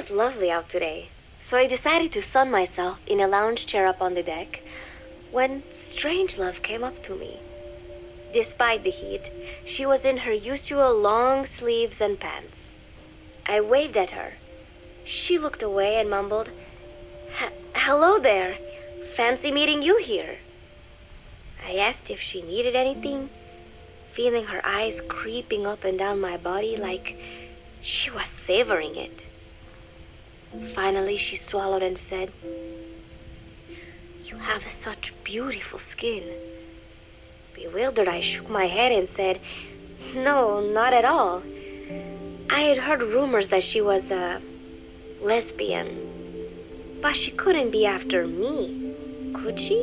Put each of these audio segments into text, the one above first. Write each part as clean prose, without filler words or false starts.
was lovely out today, so I decided to sun myself in a lounge chair up on the deck when Strangelove came up to me. Despite the heat, she was in her usual long sleeves and pants. I waved at her. She looked away and mumbled, "Hello there. Fancy meeting you here." I asked if she needed anything, feeling her eyes creeping up and down my body like she was savoring it. Finally, she swallowed and said, "You have such beautiful skin." Bewildered, I shook my head and said, "No, not at all. I had heard rumors that she was a lesbian, but she couldn't be after me, could she?"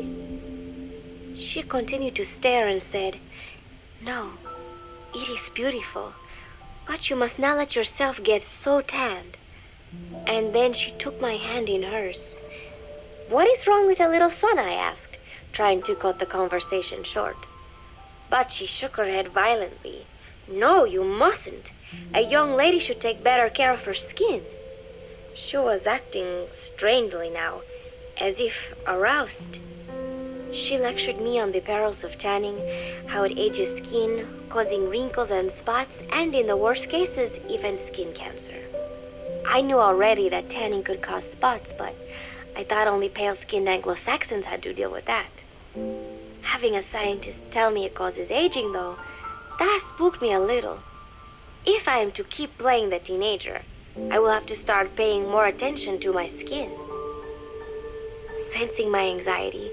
She continued to stare and said, "No, it is beautiful, but you must not let yourself get so tanned." And then she took my hand in hers. "What is wrong with a little sun?" I asked, trying to cut the conversation short. But she shook her head violently. "No, you mustn't. A young lady should take better care of her skin." She was acting strangely now, as if aroused. She lectured me on the perils of tanning, how it ages skin, causing wrinkles and spots, and in the worst cases, even skin cancer. I knew already that tanning could cause spots, but I thought only pale-skinned Anglo-Saxons had to deal with that. Having a scientist tell me it causes aging, though, that spooked me a little. If I am to keep playing the teenager, I will have to start paying more attention to my skin. Sensing my anxiety,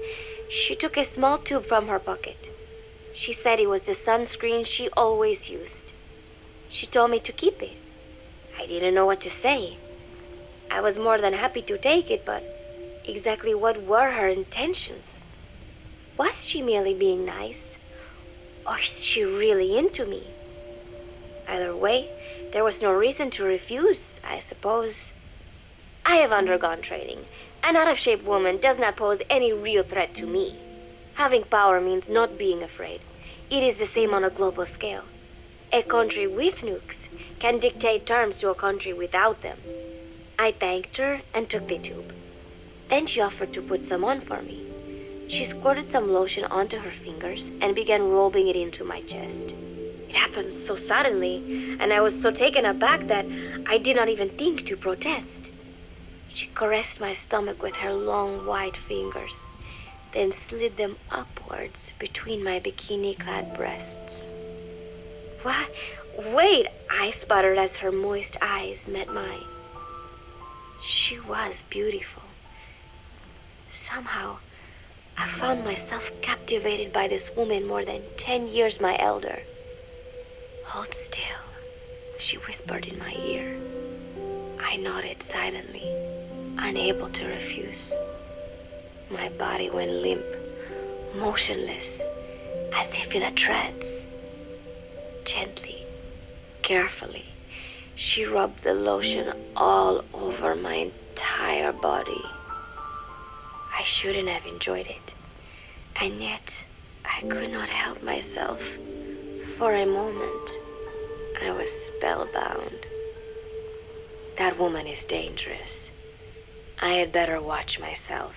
she took a small tube from her pocket. She said it was the sunscreen she always used. She told me to keep it. I didn't know what to say. I was more than happy to take it, but exactly what were her intentions? Was she merely being nice? Or is she really into me? Either way, there was no reason to refuse, I suppose. I have undergone training. An out-of-shape woman does not pose any real threat to me. Having power means not being afraid. It is the same on a global scale. A country with nukes can dictate terms to a country without them. I thanked her and took the tube. Then she offered to put some on for me. She squirted some lotion onto her fingers and began rolling it into my chest. It happened so suddenly, and I was so taken aback that I did not even think to protest. She caressed my stomach with her long white fingers, then slid them upwards between my bikini-clad breasts. "What? Wait," I sputtered as her moist eyes met mine. She was beautiful. Somehow, I found myself captivated by this woman more than 10 years my elder. "Hold still," she whispered in my ear. I nodded silently, unable to refuse. My body went limp, motionless, as if in a trance. Gently, carefully, she rubbed the lotion all over my entire body. I shouldn't have enjoyed it, and yet I could not help myself. For a moment, I was spellbound. That woman is dangerous. I had better watch myself.